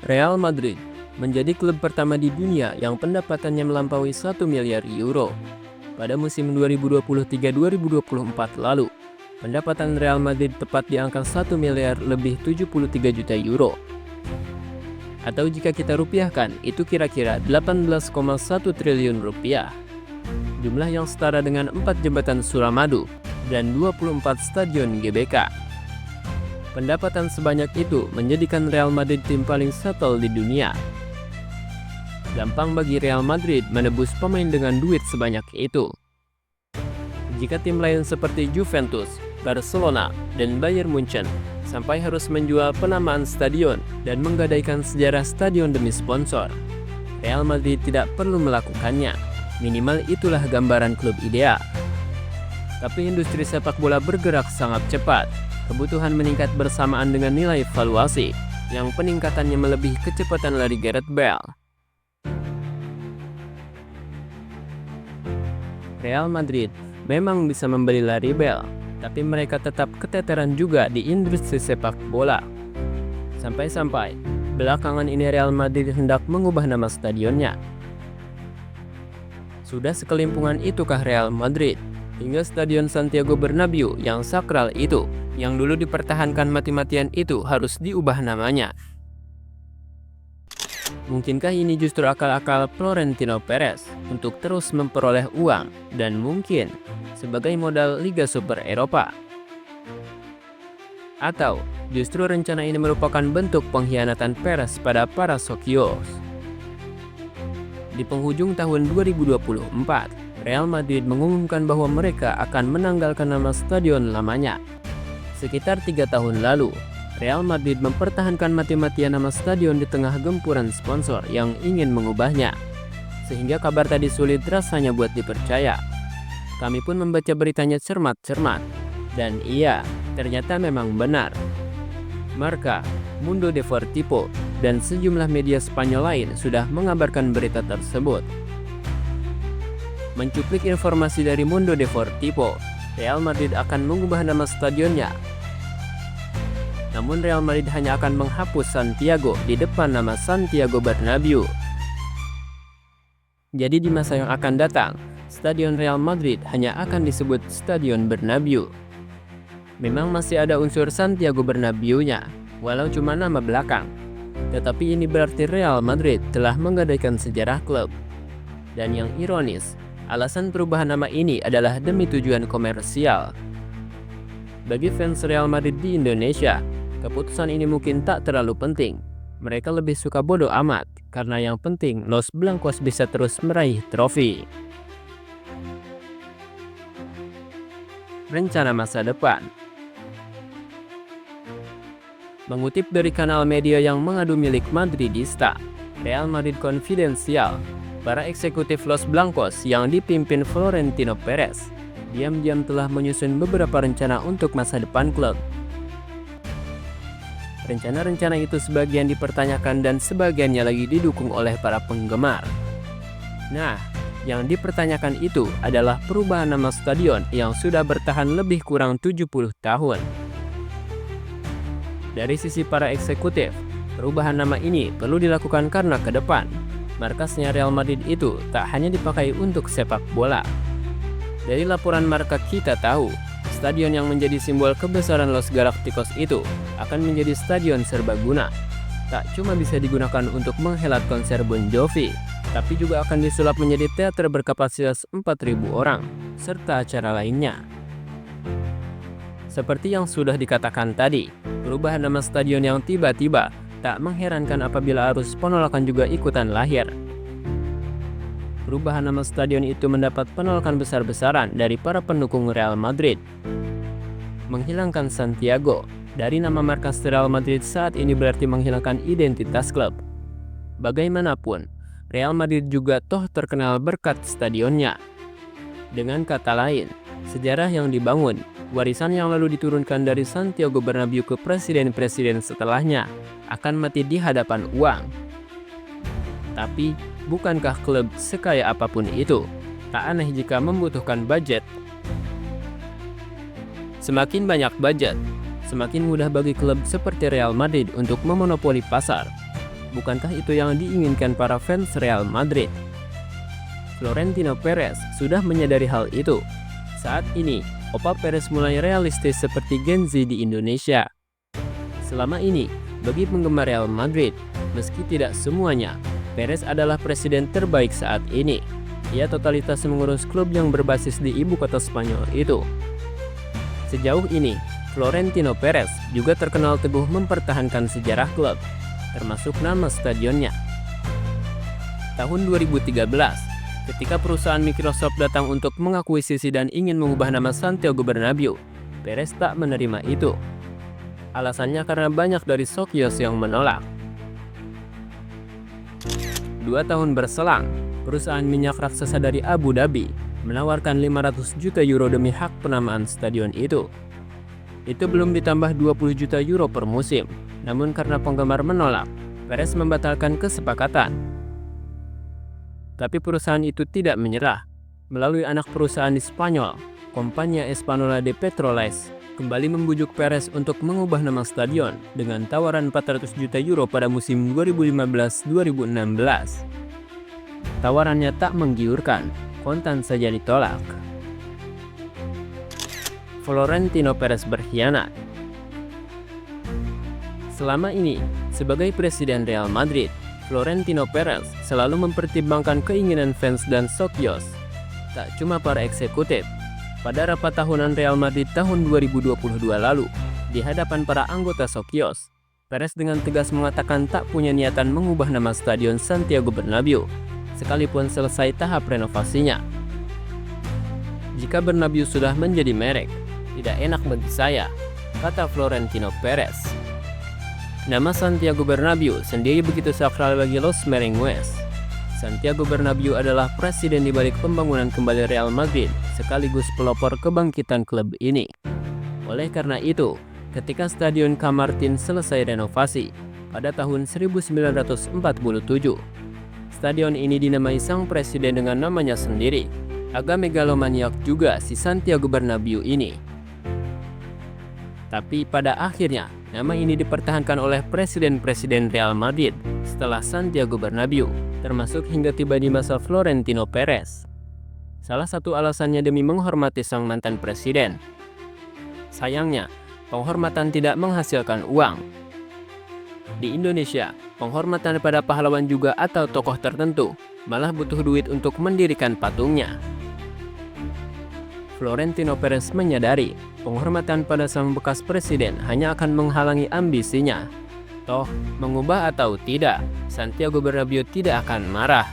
Real Madrid menjadi klub pertama di dunia yang pendapatannya melampaui 1 miliar euro. Pada musim 2023-2024 lalu, pendapatan Real Madrid tepat di angka 1 miliar lebih 73 juta euro. Atau jika kita rupiahkan, itu kira-kira 18,1 triliun rupiah. Jumlah yang setara dengan 4 jembatan Suramadu dan 24 stadion GBK. Pendapatan sebanyak itu menjadikan Real Madrid tim paling settle di dunia. Gampang bagi Real Madrid menebus pemain dengan duit sebanyak itu. Jika tim lain seperti Juventus, Barcelona, dan Bayern Munchen sampai harus menjual penamaan stadion dan menggadaikan sejarah stadion demi sponsor, Real Madrid tidak perlu melakukannya. Minimal itulah gambaran klub ideal. Tapi industri sepak bola bergerak sangat cepat. Kebutuhan meningkat bersamaan dengan nilai valuasi yang peningkatannya melebihi kecepatan lari Gareth Bale. Real Madrid memang bisa membeli Larry Bale, tapi mereka tetap keteteran juga di industri sepak bola. Sampai-sampai belakangan ini Real Madrid hendak mengubah nama stadionnya. Sudah sekelimpungan itukah Real Madrid? Hingga Stadion Santiago Bernabeu yang sakral itu, yang dulu dipertahankan mati-matian itu harus diubah namanya. Mungkinkah ini justru akal-akal Florentino Perez untuk terus memperoleh uang dan mungkin sebagai modal Liga Super Eropa? Atau justru rencana ini merupakan bentuk pengkhianatan Perez pada para Socios? Di penghujung tahun 2024, Real Madrid mengumumkan bahwa mereka akan menanggalkan nama stadion lamanya. Sekitar 3 tahun lalu, Real Madrid mempertahankan mati-matian nama stadion di tengah gempuran sponsor yang ingin mengubahnya. Sehingga kabar tadi sulit rasanya buat dipercaya. Kami pun membaca beritanya cermat-cermat. Dan iya, ternyata memang benar. Marca, Mundo Deportivo, dan sejumlah media Spanyol lain sudah mengabarkan berita tersebut. Mencuplik informasi dari Mundo Deportivo, Real Madrid akan mengubah nama stadionnya. Namun Real Madrid hanya akan menghapus Santiago di depan nama Santiago Bernabeu. Jadi di masa yang akan datang, Stadion Real Madrid hanya akan disebut Stadion Bernabeu. Memang masih ada unsur Santiago Bernabeu-nya, walau cuma nama belakang. Tetapi ini berarti Real Madrid telah menggadaikan sejarah klub. Dan yang ironis, alasan perubahan nama ini adalah demi tujuan komersial. Bagi fans Real Madrid di Indonesia, keputusan ini mungkin tak terlalu penting. Mereka lebih suka bodo amat, karena yang penting Los Blancos bisa terus meraih trofi. Rencana masa depan. Mengutip dari kanal media yang mengadu milik Madridista, Real Madrid Confidencial, para eksekutif Los Blancos yang dipimpin Florentino Perez diam-diam telah menyusun beberapa rencana untuk masa depan klub. Rencana-rencana itu sebagian dipertanyakan dan sebagiannya lagi didukung oleh para penggemar. Nah, yang dipertanyakan itu adalah perubahan nama stadion yang sudah bertahan lebih kurang 70 tahun. Dari sisi para eksekutif, perubahan nama ini perlu dilakukan karena ke depan markasnya Real Madrid itu tak hanya dipakai untuk sepak bola. Dari laporan Marca kita tahu, stadion yang menjadi simbol kebesaran Los Galacticos itu akan menjadi stadion serbaguna. Tak cuma bisa digunakan untuk menghelat konser Bon Jovi, tapi juga akan disulap menjadi teater berkapasitas 4.000 orang, serta acara lainnya. Seperti yang sudah dikatakan tadi, perubahan nama stadion yang tiba-tiba tak mengherankan apabila arus penolakan juga ikutan lahir. Perubahan nama stadion itu mendapat penolakan besar-besaran dari para pendukung Real Madrid. Menghilangkan Santiago dari nama markas Real Madrid saat ini berarti menghilangkan identitas klub. Bagaimanapun, Real Madrid juga toh terkenal berkat stadionnya. Dengan kata lain, sejarah yang dibangun, warisan yang lalu diturunkan dari Santiago Bernabeu ke presiden-presiden setelahnya akan mati di hadapan uang. Tapi, bukankah klub sekaya apapun itu tak aneh jika membutuhkan budget? Semakin banyak budget, semakin mudah bagi klub seperti Real Madrid untuk memonopoli pasar. Bukankah itu yang diinginkan para fans Real Madrid? Florentino Perez sudah menyadari hal itu. Saat ini, Opa Perez mulai realistis seperti Gen Z di Indonesia. Selama ini, bagi penggemar Real Madrid, meski tidak semuanya, Perez adalah presiden terbaik saat ini. Ia totalitas mengurus klub yang berbasis di ibu kota Spanyol itu. Sejauh ini, Florentino Perez juga terkenal teguh mempertahankan sejarah klub, termasuk nama stadionnya. Tahun 2013, ketika perusahaan Microsoft datang untuk mengakuisisi dan ingin mengubah nama Santiago Bernabéu, Perez tak menerima itu. Alasannya karena banyak dari Socios yang menolak. 2 tahun berselang, perusahaan minyak raksasa dari Abu Dhabi menawarkan 500 juta euro demi hak penamaan stadion itu. Itu belum ditambah 20 juta euro per musim, namun karena penggemar menolak, Perez membatalkan kesepakatan. Tapi perusahaan itu tidak menyerah. Melalui anak perusahaan di Spanyol, Compañía Española de Petroles, kembali membujuk Perez untuk mengubah nama stadion dengan tawaran 400 juta euro pada musim 2015-2016. Tawarannya tak menggiurkan, kontan saja ditolak. Florentino Perez berkhianat. Selama ini, sebagai presiden Real Madrid, Florentino Perez selalu mempertimbangkan keinginan fans dan Socios, tak cuma para eksekutif. Pada rapat tahunan Real Madrid tahun 2022 lalu, di hadapan para anggota Socios, Perez dengan tegas mengatakan tak punya niatan mengubah nama stadion Santiago Bernabéu, sekalipun selesai tahap renovasinya. Jika Bernabéu sudah menjadi merek, tidak enak bagi saya, kata Florentino Perez. Nama Santiago Bernabéu sendiri begitu sakral bagi Los Merengues. Santiago Bernabéu adalah presiden di balik pembangunan kembali Real Madrid, sekaligus pelopor kebangkitan klub ini. Oleh karena itu, ketika Stadion Camp Martin selesai renovasi pada tahun 1947, stadion ini dinamai sang presiden dengan namanya sendiri. Agak megalomaniak juga si Santiago Bernabéu ini. Tapi pada akhirnya, nama ini dipertahankan oleh presiden-presiden Real Madrid setelah Santiago Bernabéu, termasuk hingga tiba di masa Florentino Perez. Salah satu alasannya demi menghormati sang mantan presiden. Sayangnya, penghormatan tidak menghasilkan uang. Di Indonesia, penghormatan pada pahlawan juga atau tokoh tertentu malah butuh duit untuk mendirikan patungnya. Florentino Perez menyadari penghormatan pada sang bekas presiden hanya akan menghalangi ambisinya. Toh, mengubah atau tidak, Santiago Bernabéu tidak akan marah.